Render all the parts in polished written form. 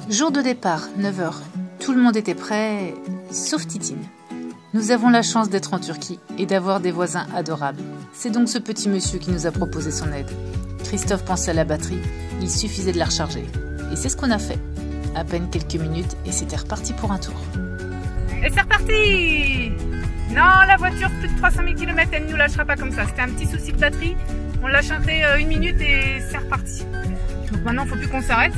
Jour de départ, 9 h. Tout le monde était prêt, sauf Titine. Nous avons la chance d'être en Turquie et d'avoir des voisins adorables. C'est donc ce petit monsieur qui nous a proposé son aide. Christophe pensait à la batterie, il suffisait de la recharger. Et c'est ce qu'on a fait. À peine quelques minutes et c'était reparti pour un tour. Et c'est reparti! Non, la voiture, plus de 300 000 km, elle ne nous lâchera pas comme ça. C'était un petit souci de batterie. On l'a chanté 1 minute et c'est reparti. Donc maintenant, il ne faut plus qu'on s'arrête.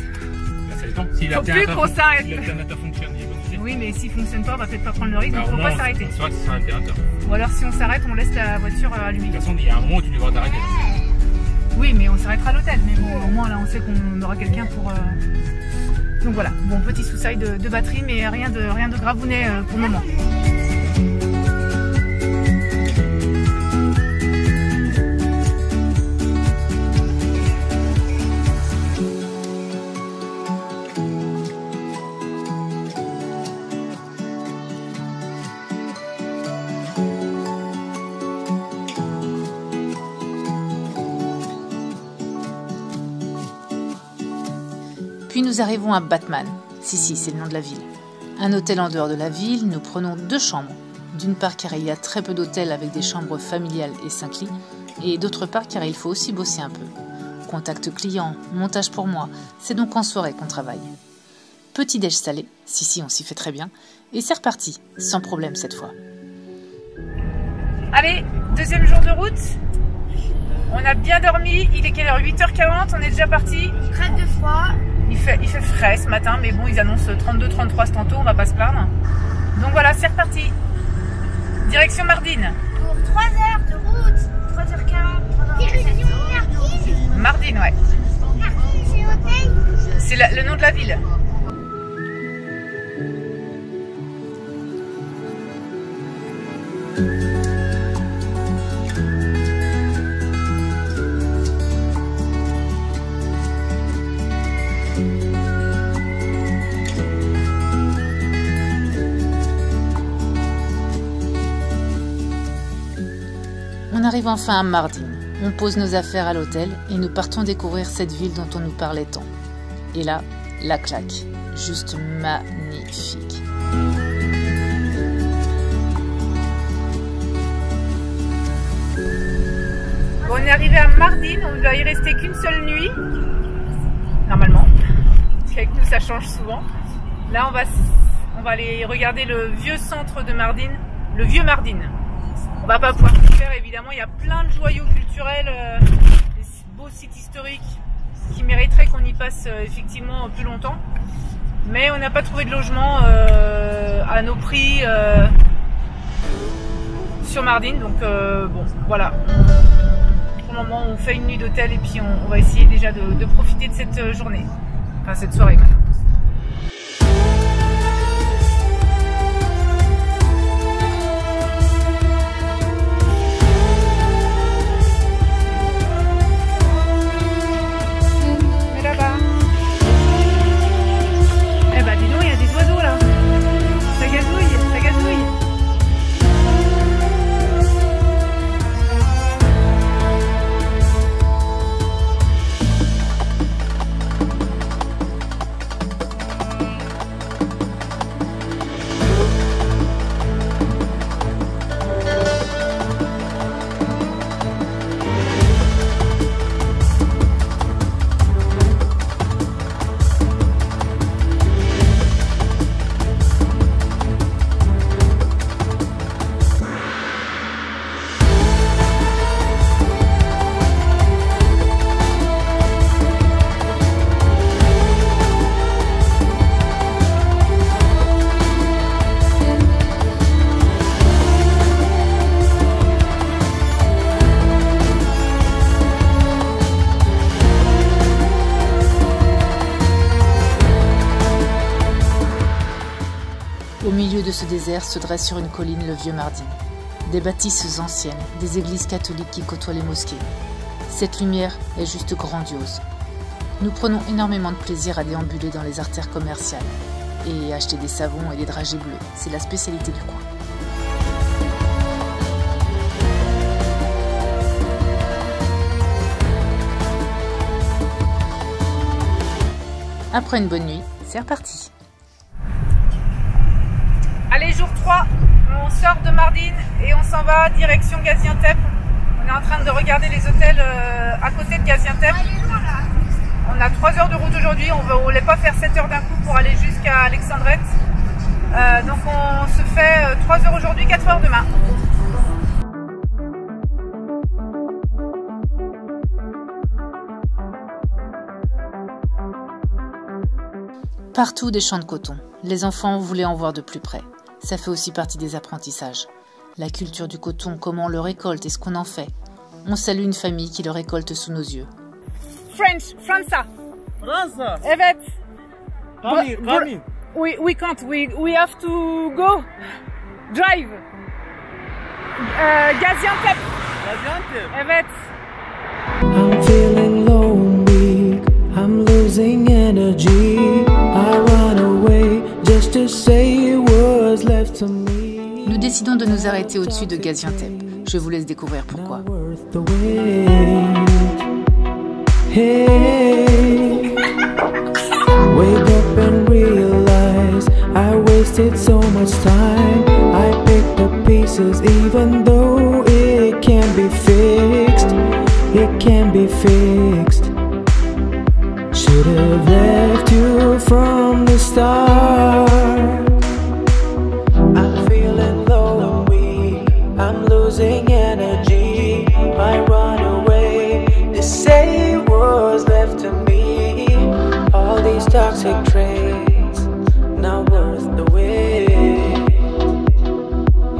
Si faut s'arrête. l'alternateur fonctionne, il est bon. Oui, mais s'il ne fonctionne pas, on va peut-être pas prendre le risque, donc il ne faut pas s'arrêter. C'est vrai que c'est un alternateur. Ou alors si on s'arrête, on laisse la voiture allumée. De toute façon, il y a un moment où tu devras t'arrêter. Oui, mais on s'arrêtera à l'hôtel. Mais bon, au moins là, on sait qu'on aura quelqu'un pour... Donc voilà, bon, petit souci de batterie, mais rien de gravounet pour le moment. Puis nous arrivons à Batman. Si, c'est le nom de la ville. Un hôtel en dehors de la ville, nous prenons 2 chambres. D'une part car il y a très peu d'hôtels avec des chambres familiales et 5 lits, et d'autre part car il faut aussi bosser un peu. Contact client, montage pour moi, c'est donc en soirée qu'on travaille. Petit déj salé, si, on s'y fait très bien, et c'est reparti, sans problème cette fois. Allez, 2e jour de route. On a bien dormi, il est quelle heure? 8h40, on est déjà parti. Crête de froid. Il fait frais ce matin, mais bon, ils annoncent 32-33 tantôt, on va pas se plaindre. Donc voilà, c'est reparti. Direction Mardin. Pour 3 heures de route, 3h40. Direction Mardin. Mardin, ouais. Mardin, c'est l'hôtel. C'est le nom de la ville. On arrive enfin à Mardin. On pose nos affaires à l'hôtel et nous partons découvrir cette ville dont on nous parlait tant. Et là, la claque. Juste magnifique. Bon, on est arrivé à Mardin, on ne doit y rester qu'une seule nuit. Normalement. Parce qu'avec nous, ça change souvent. Là, on va aller regarder le vieux centre de Mardin, le vieux Mardin. On va pas pouvoir tout faire, évidemment, il y a plein de joyaux culturels, des beaux sites historiques qui mériteraient qu'on y passe effectivement plus longtemps. Mais on n'a pas trouvé de logement à nos prix sur Mardin, donc bon, voilà. Pour le moment, on fait une nuit d'hôtel et puis on va essayer déjà de profiter de cette journée, enfin cette soirée maintenant. Au milieu de ce désert se dresse sur une colline le vieux Mardin. Des bâtisses anciennes, des églises catholiques qui côtoient les mosquées. Cette lumière est juste grandiose. Nous prenons énormément de plaisir à déambuler dans les artères commerciales et acheter des savons et des dragées bleus. C'est la spécialité du coin. Après une bonne nuit, c'est reparti. Allez, jour 3, on sort de Mardin et on s'en va direction Gaziantep. On est en train de regarder les hôtels à côté de Gaziantep. On a 3 heures de route aujourd'hui, on ne voulait pas faire 7 heures d'un coup pour aller jusqu'à Alexandrette. Donc on se fait 3 heures aujourd'hui, 4 heures demain. Partout des champs de coton. Les enfants voulaient en voir de plus près. Ça fait aussi partie des apprentissages. La culture du coton, comment on le récolte et ce qu'on en fait. On salue une famille qui le récolte sous nos yeux. French, França. França. Evet. Coming. We can't. We have to go. Drive. Gaziantep. Evet. I'm feeling lonely. I'm losing energy. I run away just to say what's left to me. Nous décidons de nous arrêter au-dessus de Gaziantep. Je vous laisse découvrir pourquoi. Hey, wake up and realize I wasted so much time. I picked up pieces even though it can be fixed. It can be fixed. Should have left you from the start. I'm feeling low and weak. I'm losing energy. I run away to say what's left to me. All these toxic traits not worth the wait.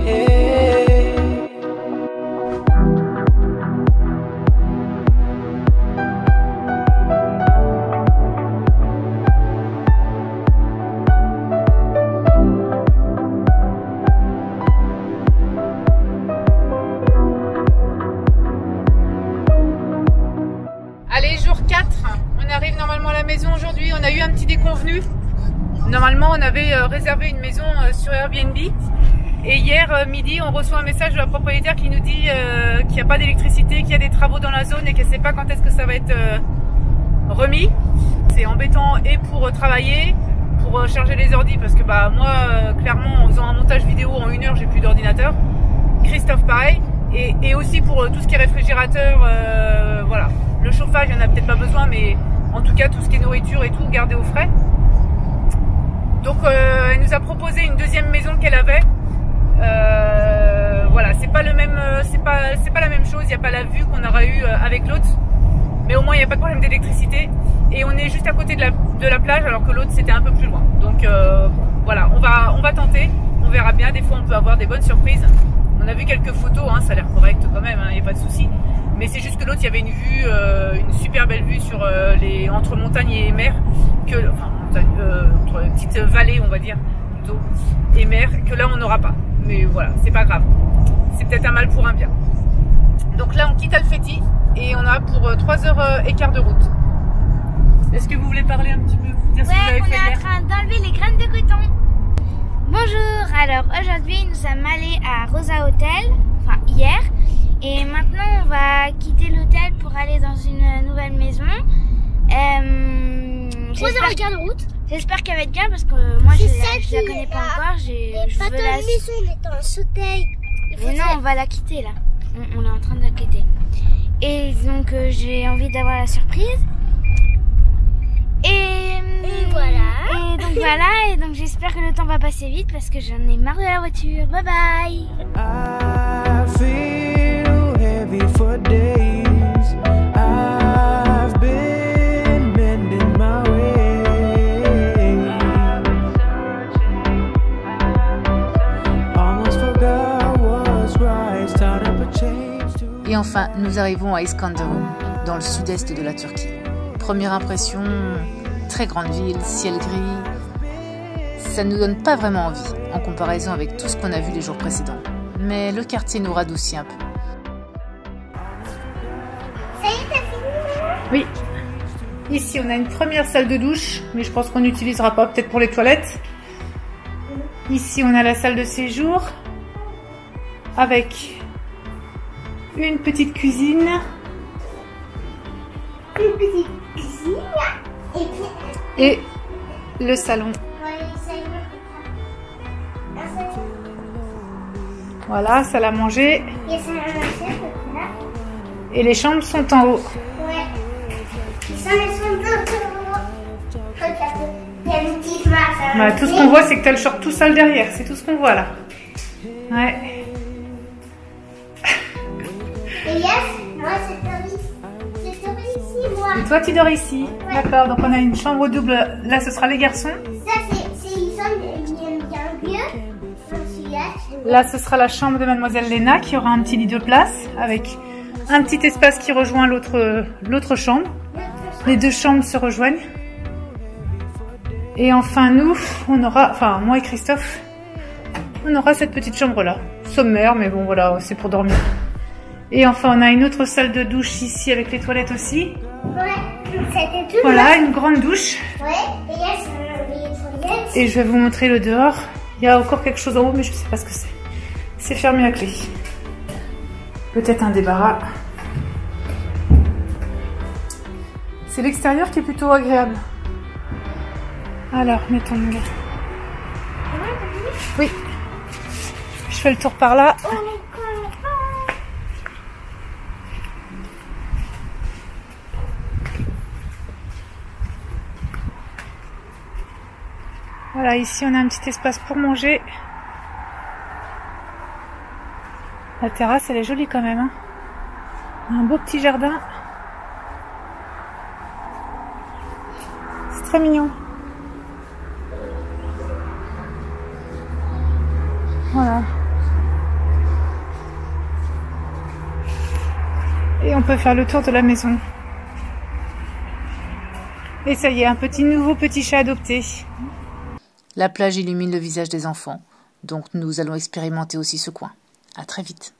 Hey. Allez, jour 4, on arrive normalement à la maison aujourd'hui. On a eu un petit déconvenu. Normalement, on avait réservé une maison sur Airbnb. Et hier midi, on reçoit un message de la propriétaire qui nous dit qu'il n'y a pas d'électricité, qu'il y a des travaux dans la zone et qu'elle ne sait pas quand est-ce que ça va être remis. C'est embêtant et pour travailler, pour charger les ordis, parce que bah, moi, clairement, en faisant un montage vidéo en 1 heure, j'ai plus d'ordinateur. Christophe, pareil. Et aussi pour tout ce qui est réfrigérateur, voilà. Le chauffage, il n'y en a peut-être pas besoin, mais en tout cas, tout ce qui est nourriture et tout, garder au frais. Donc, elle nous a proposé une deuxième maison qu'elle avait. Voilà, c'est pas le même, c'est pas la même chose. Il n'y a pas la vue qu'on aura eu avec l'autre, mais au moins il n'y a pas de problème d'électricité. Et on est juste à côté de la plage, alors que l'autre c'était un peu plus loin. Donc voilà, on va tenter. On verra bien. Des fois, on peut avoir des bonnes surprises. On a vu quelques photos, hein, ça a l'air correct quand même, il n'y a pas de souci. Mais c'est juste que l'autre, il y avait une vue, une super belle vue sur entre montagne et mer, entre une petite vallée, on va dire, plutôt, et mer, que là on n'aura pas. Mais voilà, c'est pas grave. C'est peut-être un mal pour un bien. Donc là, on quitte Alfeti et on a pour 3h15 de route. Est-ce que vous voulez parler un petit peu, dire ce que vous avez fait hier ? On est en train d'enlever les graines de coton. Bonjour, alors aujourd'hui nous sommes allés à Rosa Hotel, enfin hier, et maintenant on va quitter l'hôtel pour aller dans une nouvelle maison. 3h15 de route. J'espère qu'elle va être bien parce que moi je la connais pas encore. Je pas veux dans la... une maison, mais dans un fauteuil. Mais non, on va la quitter là. On est en train de la quitter. Et donc j'ai envie d'avoir la surprise. Et voilà. Et donc voilà, et donc j'espère que le temps va passer vite parce que j'en ai marre de la voiture. Bye bye. I feel heavy for days. I've been mending my way. Almost forgot what's right. Started up a change to... Et enfin, nous arrivons à Iskenderun, dans le sud-est de la Turquie. Première impression, très grande ville, ciel gris. Ça ne nous donne pas vraiment envie en comparaison avec tout ce qu'on a vu les jours précédents. Mais le quartier nous radoucit un peu. Ça y est, t'as fini? Oui. Ici, on a une première salle de douche, mais je pense qu'on n'utilisera pas, peut-être pour les toilettes. Ici, on a la salle de séjour avec une petite cuisine. Une petite cuisine. Et puis... Et le salon. Voilà, salle à manger. Et les chambres sont en haut. Ouais. Ça, elles sont deux. Regarde, il y a une petite marche. Bah, tout ce qu'on voit, c'est que tu as le short tout seul derrière. C'est tout ce qu'on voit là. Ouais. Et yes, moi, c'est ici, moi. Et toi, tu dors ici. Ouais. D'accord, donc on a une chambre double. Là, ce sera les garçons. Ça, c'est il y a un vieux. Là, ce sera la chambre de Mademoiselle Léna qui aura un petit lit de place avec un petit espace qui rejoint l'autre chambre. Les deux chambres se rejoignent. Et enfin, nous, on aura, enfin, moi et Christophe, on aura cette petite chambre-là. Sommaire, mais bon, voilà, c'est pour dormir. Et enfin, on a une autre salle de douche ici avec les toilettes aussi. Ouais, c'était tout. Voilà, une grande douche. Ouais, et yes, les toilettes. Et je vais vous montrer le dehors. Il y a encore quelque chose en haut, mais je ne sais pas ce que c'est. C'est fermé à clé. Peut-être un débarras. C'est l'extérieur qui est plutôt agréable. Alors, mettons-nous là. Oui. Je fais le tour par là. Voilà, ici on a un petit espace pour manger. La terrasse, elle est jolie quand même. Hein. Un beau petit jardin. C'est très mignon. Voilà. Et on peut faire le tour de la maison. Et ça y est, un nouveau petit chat adopté. La plage illumine le visage des enfants, donc nous allons expérimenter aussi ce coin. À très vite.